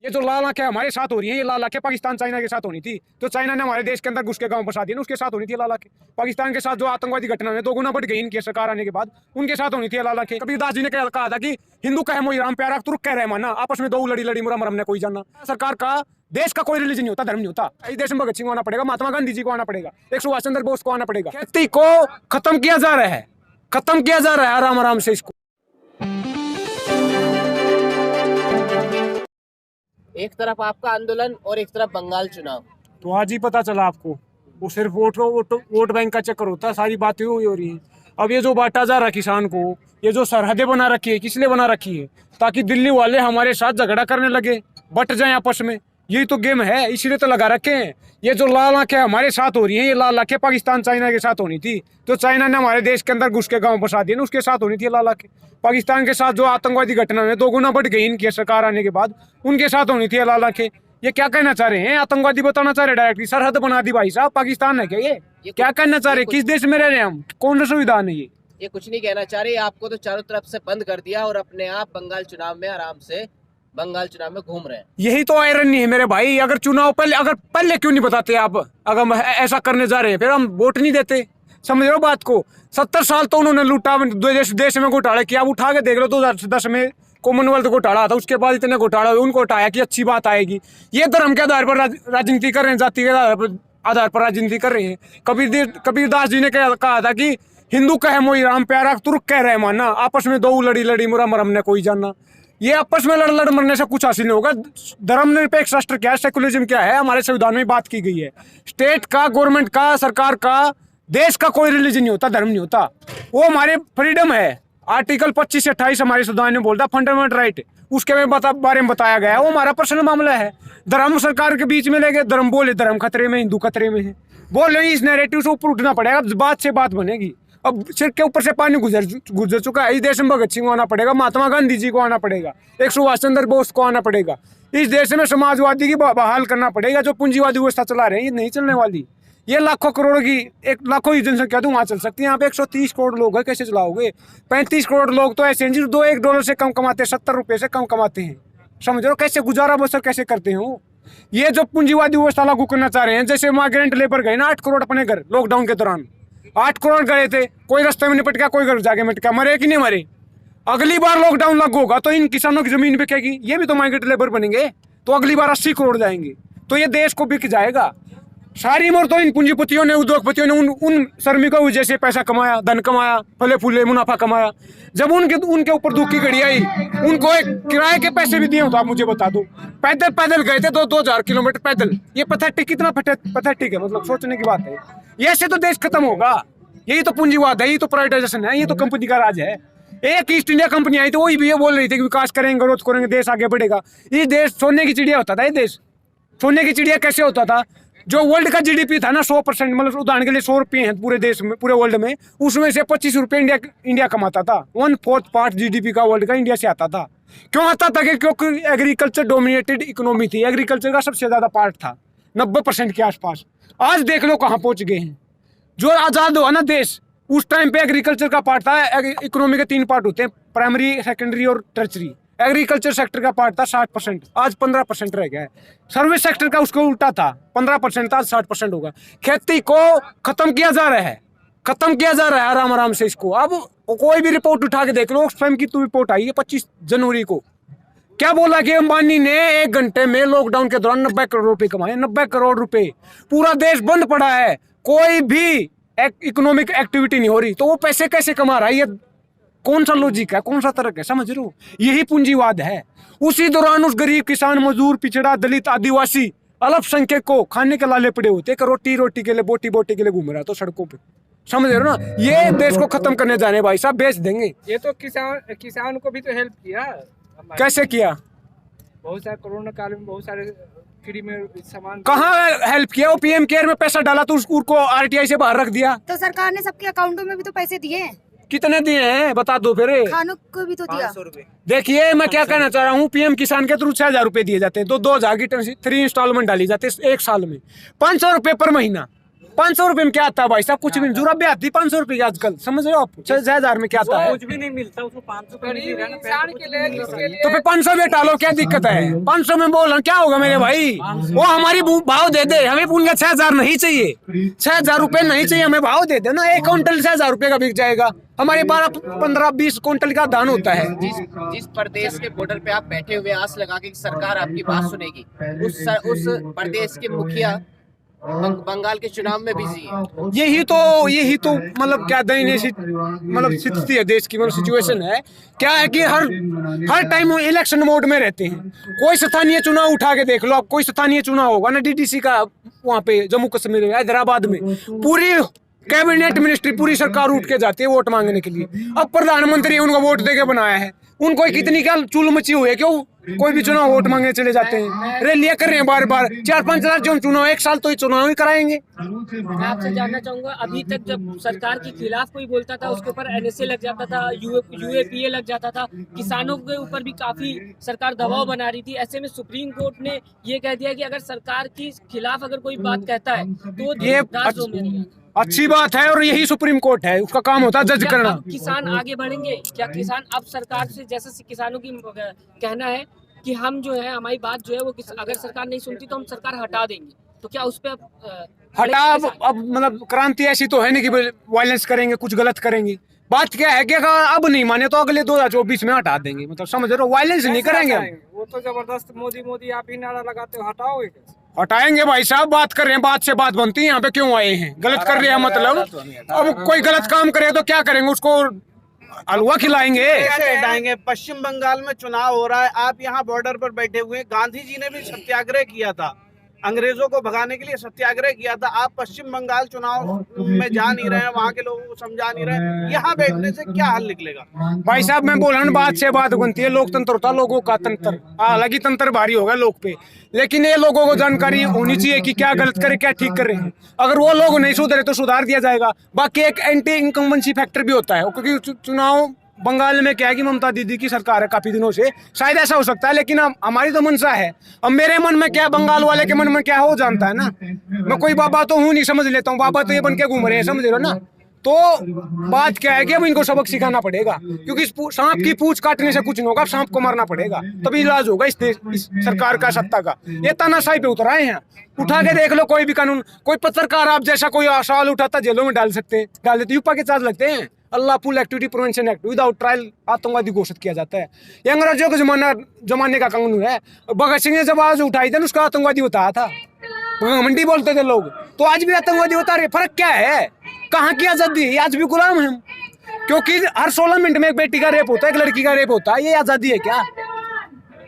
ये जो लाल आंखें हमारे साथ हो रही है, ये लाल आंखें पाकिस्तान चाइना के साथ होनी थी। तो चाइना ने हमारे देश के अंदर घुस के गांव बसा दिए ना, उसके साथ होनी थी लाल आंखें। पाकिस्तान के साथ जो आतंकवादी घटना है 2 गुना बढ़ गई इनकी सरकार आने के बाद, उनके साथ होनी थी लाल आंखें। कबीरदास जी ने कहा था कि हिंदू कहे मोई राम प्यारा, तुर्क कह रहे माना, आपस में दो लड़ी लड़ी मुरा मरम ने कोई जाना। सरकार का देश का कोई रिलीजन नहीं होता, धर्म नहीं होता। इस देश में भगत सिंह को आना पड़ेगा, महात्मा गांधी जी को आना पड़ेगा, एक सुभाष चंद्र बोस को आना पड़ेगा। खेती को खत्म किया जा रहा है, खत्म किया जा रहा है आराम आराम से इसको। एक तरफ आपका आंदोलन और एक तरफ बंगाल चुनाव। तो आज ही पता चला आपको, वो सिर्फ वोट बैंक का चक्कर होता है, सारी बातें हुई हो रही हैं। अब ये जो बांटा जा रहा है किसान को, ये जो सरहदें बना रखी है, किस लिए बना रखी है? ताकि दिल्ली वाले हमारे साथ झगड़ा करने लगे, बट जाए आपस में। यही तो गेम है, इसीलिए तो लगा रखे हैं। ये जो लाल आंखें हमारे साथ हो रही हैं, ये लाल आंखें पाकिस्तान चाइना के साथ होनी थी। तो चाइना ने हमारे देश के अंदर घुस के गांव बसा दिए ना, उसके साथ होनी थी लाल आंखें। पाकिस्तान के साथ जो आतंकवादी घटना है 2 गुना बढ़ गई इनकी सरकार आने के बाद, उनके साथ होनी थी लाल आंखें। ये क्या कहना चाह रहे हैं? आतंकवादी बताना चाह रहे डायरेक्टली, सरहद बना दी भाई साहब। पाकिस्तान है क्या ये क्या कहना चाह रहे? किस देश में रह रहे हैं हम? कौन सा संविधान है ये कुछ नहीं कहना चाह रही। आपको तो चारों तरफ से बंद कर दिया और अपने आप बंगाल चुनाव में आराम से घूम रहे हैं। यही तो आयरनी है मेरे भाई। अगर पहले क्यों नहीं बताते आप? अगर हम ऐसा करने जा रहे हैं फिर हम वोट नहीं देते। समझ रहे हो बात को? 70 साल तो उन्होंने लूटा, देश में घोटाले किया। उठा के देख लो 2010 में कॉमनवेल्थ घोटाला था, उसके बाद इतने घोटाला हुए, उनको हटाया कि अच्छी बात आएगी। ये धर्म के आधार पर राजनीति कर रहे हैं, जाति के आधार पर राजनीति कर रहे हैं। कबीरदास जी ने कहा था कि हिंदू कहे मोई राम प्यारा, तुर्क कह रहे माना, आपस में दो लड़ी लड़ी मुरा मरम ने कोई जाना। ये आपस में लड़ लड़ मरने से कुछ हासिल नहीं होगा। धर्मनिरपेक्ष राष्ट्र क्या है, सेकुलरिज्म क्या है, हमारे संविधान में बात की गई है। स्टेट का, गवर्नमेंट का, सरकार का, देश का कोई रिलीजन नहीं होता, धर्म नहीं होता। वो हमारे फ्रीडम है। आर्टिकल 25 से 28 हमारे संविधान में बोलता फंडामेंटल राइट, उसके बारे में बताया गया है। वो हमारा पर्सनल मामला है। धर्म सरकार के बीच में लेके धर्म बोले धर्म खतरे में, हिंदू खतरे में है, बोल रहे इस नैरेटिव से ऊपर उठना पड़ेगा, बात से बात बनेगी। अब सिर के ऊपर से पानी गुजर चुका है। इस देश में भगत सिंह को आना पड़ेगा, महात्मा गांधी जी को आना पड़ेगा, एक सुभाष चंद्र बोस को आना पड़ेगा। इस देश में समाजवादी की बहाल करना पड़ेगा। जो पूंजीवादी व्यवस्था चला रहे हैं ये नहीं चलने वाली। ये लाखों करोड़ की, एक लाखों की जनसंख्या तो वहाँ चल सकती है, यहाँ पे 130 करोड़ लोग हैं, कैसे चलाओगे? 35 करोड़ लोग तो ऐसे हैं जो 1 डॉलर से कम कमाते हैं, 70 रुपये से कम कमाते हैं। समझ रहे हो? कैसे गुजारा बसर कैसे करते हो? ये जो पूंजीवादी व्यवस्था लागू करना चाह रहे हैं, जैसे माइग्रेंट लेबर गए ना 8 करोड़ अपने घर लॉकडाउन के दौरान, 8 करोड़ गए थे, कोई रास्ते में निपट गया, कोई घर जाके मिट गया, मरे कि नहीं मरे? अगली बार लॉकडाउन लागू होगा तो इन किसानों की जमीन बिकेगी, ये भी तो माइग्रेंट लेबर बनेंगे, तो अगली बार 80 करोड़ जाएंगे, तो ये देश को बिक जाएगा। सारी उम्र तो इन पूंजीपतियों ने, उद्योगपतियों ने उन श्रमिकों की जैसे पैसा कमाया, धन कमाया, फले फूले मुनाफा कमाया। जब उनके ऊपर दुख की घड़ी आई, उनको एक किराए के पैसे भी दिए हो तो आप मुझे बता दो। पैदल पैदल गए थे 2,000 किलोमीटर पैदल। ये पैथेटिक, कितना पैथेटिक है, मतलब सोचने की बात है। ये ऐसे तो देश खत्म होगा। यही तो पूंजीवाद है, यही तो प्राइवेटाइजेशन है, ये तो कंपनी का राज है। एक ईस्ट इंडिया कंपनी आई तो वही भी ये बोल रही थी कि विकास करेंगे, ग्रोथ करेंगे, देश आगे बढ़ेगा। ये देश सोने की चिड़िया होता था। ये देश सोने की चिड़िया कैसे होता था? जो वर्ल्ड का जीडीपी था ना 100%, मतलब उदाहरण के लिए 100 रुपये हैं पूरे देश में, पूरे वर्ल्ड में, उसमें से 25 रुपये इंडिया कमाता था। 1/4 पार्ट जीडीपी का वर्ल्ड का इंडिया से आता था। क्यों आता था? क्योंकि एग्रीकल्चर डोमिनेटेड इकोनॉमी थी, एग्रीकल्चर का सबसे ज्यादा पार्ट था, 90% के आसपास। आज देख लो कहाँ पहुंच गए हैं। जो आजाद हुआ ना देश, उस टाइम पे एग्रीकल्चर का पार्ट था। इकोनॉमी के 3 पार्ट होते हैं, प्राइमरी, सेकेंडरी और टर्चरी। एग्रीकल्चर सेक्टर का पार्ट था 60%, आज 15% रह गया है। सर्विस सेक्टर का उसको उल्टा था, 15% था, आज 60% होगा। खेती को खत्म किया जा रहा है, खत्म किया जा रहा है आराम आराम से इसको। अब कोई भी रिपोर्ट उठा के देख लो, ऑक्सफैम की तो रिपोर्ट आई है 25 जनवरी को। क्या बोला कि अंबानी ने 1 घंटे में लॉकडाउन के दौरान 90 करोड़ रुपए कमाए। 90 करोड़ रुपए। पूरा देश बंद पड़ा है, कोई भी इकोनॉमिक एक्टिविटी नहीं हो रही, तो वो पैसे कैसे कमा रहा है? ये कौन सा लॉजिक है, कौन सा तर्क है? समझ रहे हो? यही पूंजीवाद है। उसी दौरान उस गरीब किसान, मजदूर, पिछड़ा, दलित, आदिवासी, अल्पसंख्यक को खाने के लाले पड़े होते, रोटी के लिए, बोटी के लिए घूम रहा तो सड़कों पे। समझ रहे हो ना? ये देश को खत्म करने जाने भाई साहब, बेच देंगे। ये तो किसान को भी तो हेल्प किया। कैसे किया? बहुत सारे कोरोना काल में बहुत सारे फ्री में सामान। कहाँ हेल्प किया? वो पीएम केयर में पैसा डाला तो उसको आरटीआई से बाहर रख दिया। तो सरकार ने सबके अकाउंटों में भी तो पैसे दिए हैं। कितने दिए हैं बता दो फिर। खानों को भी तो दिया। 500 रुपए। देखिए मैं क्या कहना चाह रहा हूँ, पीएम किसान के थ्रू 6,000 रुपए दिए जाते हैं, 2,000 की 3 इंस्टॉलमेंट डाली जाती है 1 साल में, 500 रुपए पर महीना। 500 रुपए में क्या आता है भाई साहब? कुछ भी नहीं। जुराब भी आती है 500 रुपए की आजकल, समझ रहे हो आप? 6,000 में क्या आता है? कुछ भी नहीं मिलता उसको 500 का नहीं मिल रहा ना। तो फिर 500 में टालो, क्या दिक्कत है? 500 में बोल रहा क्या होगा मेरे भाई? वो हमारी भाव दे दे, हमें उनका 6,000 नहीं चाहिए, 6,000 रुपए नहीं चाहिए, हमें भाव दे दे ना। 1 क्विंटल 6,000 रुपए का बिक जाएगा, हमारे 12, 15, 20 क्विंटल का धान होता है। जिस प्रदेश के बॉर्डर पे आप बैठे हुए आस लगा के कि सरकार आपकी बात सुनेगी, उस प्रदेश के मुखिया बंगाल के चुनाव में बिजी है। यही तो मतलब क्या दयनीय मतलब स्थिति है देश की, मतलब सिचुएशन है। क्या है कि हर टाइम वो इलेक्शन मोड में रहते हैं। कोई स्थानीय चुनाव उठा के देख लो आप, कोई स्थानीय चुनाव होगा ना डीडीसी का वहाँ पे जम्मू कश्मीर में, हैदराबाद में, पूरी कैबिनेट मिनिस्ट्री, पूरी सरकार उठ के जाती है वोट मांगने के लिए। अब प्रधानमंत्री उनको वोट देके बनाया है, उनको कितनी क्या चुल मची हुई है, क्यों कोई भी चुनाव वोट मांगने चले जाते हैं, रैलियां कर रहे हैं बार बार। 4-5 लाख जो चुनाव, 1 साल तो ये चुनाव ही कराएंगे। मैं आपसे जानना चाहूंगा, अभी तक जब सरकार के खिलाफ कोई बोलता था उसके ऊपर एनएसए लग जाता था, यूएपीए लग जाता था, किसानों के ऊपर भी काफी सरकार दबाव बना रही थी। ऐसे में सुप्रीम कोर्ट ने ये कह दिया कि अगर सरकार के खिलाफ अगर कोई बात कहता है तो ये राजद्रोह में नहीं आता। अच्छी बात है, और यही सुप्रीम कोर्ट है, उसका काम होता है जज क्या करना। अब किसान आगे बढ़ेंगे? क्या किसान अब सरकार से, जैसे किसानों की कहना है कि हम जो है, हमारी बात जो है वो अगर सरकार नहीं सुनती तो हम सरकार हटा देंगे, तो क्या उस पर हटा अब मतलब क्रांति ऐसी तो है नहीं कि वायलेंस करेंगे, कुछ गलत करेंगे। बात क्या है कि अगर अब नहीं माने तो अगले 2024 में हटा देंगे, मतलब समझ रहे हो? वायलेंस नहीं करेंगे हम। वो तो जबरदस्त मोदी आप ही नारा लगाते हो, हटाओगे कैसे? हटाएंगे भाई साहब, बात कर रहे हैं, बात से बात बनती है। यहाँ पे क्यों आए हैं? गलत कर रहे हैं मतलब। अब कोई गलत काम करे तो क्या करेंगे? उसको हलवा खिलाएंगे। कैसे हटाएंगे? पश्चिम बंगाल में चुनाव हो रहा है, आप यहाँ बॉर्डर पर बैठे हुए हैं। गांधी जी ने भी सत्याग्रह किया था, अंग्रेजों को भगाने के लिए सत्याग्रह किया था। आप पश्चिम बंगाल चुनाव में जा नहीं रहे हैं, वहाँ के लोगों को समझा नहीं रहे, यहाँ बैठने से क्या हल निकलेगा? भाई साहब मैं बोल रहा हूँ, बात से बात बनती है। लोकतंत्र होता है लोगों का तंत्र, अलग ही तंत्र भारी होगा लोग पे, लेकिन ये लोगों को जानकारी होनी चाहिए कि क्या गलत करे, क्या ठीक कर रहे हैं। अगर वो लोग नहीं सुधरे तो सुधार दिया जाएगा। बाकी एक एंटी इनकम्बेंसी फैक्टर भी होता है, क्योंकि चुनाव बंगाल में क्या है कि ममता दीदी की सरकार है काफी दिनों से, शायद ऐसा हो सकता है, लेकिन अब हमारी तो मंशा है। अब मेरे मन में क्या, बंगाल वाले के मन में क्या हो जानता है ना। मैं कोई बाबा तो हूँ नहीं, समझ लेता हूँ, बाबा तो ये बन के घूम रहे हैं, समझ रहे हो ना। तो बात क्या है कि अब इनको सबक सिखाना पड़ेगा, क्योंकि सांप की पूंछ काटने से कुछ नहीं होगा, सांप को मारना पड़ेगा, तभी इलाज होगा इस सरकार का, सत्ता का। ये तानाशाही पे उतर आए हैं। उठा के देख लो कोई भी कानून, कोई पत्रकार आप जैसा कोई सवाल उठाता जेलों में डाल देते, यूपा के चार्ज लगते हैं। Unlawful activity prevention act without trial आतंकवादी घोषित किया जाता है। ये अंग्रेजों के जमाने का कानून है। भगत सिंह ने जब आवाज उठाई थी उसका आतंकवादी बताया था, मंडी बोलते थे लोग, तो आज भी आतंकवादी बता रहे। फर्क क्या है? कहाँ की आजादी है? आज भी गुलाम है, क्योंकि हर 16 मिनट में एक बेटी का रेप होता है, एक लड़की का रेप होता है। ये आजादी है क्या?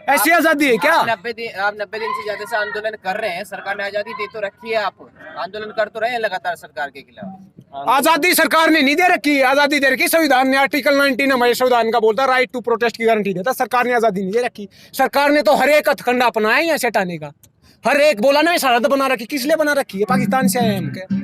ऐसी आजादी है क्या? आप 90 दिन से ज्यादा से आंदोलन कर रहे हैं, सरकार ने आजादी दे तो रखी है, आप आंदोलन कर तो रहे हैं लगातार सरकार के खिलाफ। आजादी सरकार ने नहीं दे रखी, आजादी दे रखी संविधान ने। आर्टिकल 19 हमारे संविधान का बोलता है, राइट टू प्रोटेस्ट की गारंटी देता। सरकार ने आजादी नहीं दे रखी। सरकार ने तो हर एक हथकंडा अपनाया है यहाँ से हटाने का, हर एक बोला ना सरहद बना रखी। किस लिए बना रखी है? पाकिस्तान से आए हम के।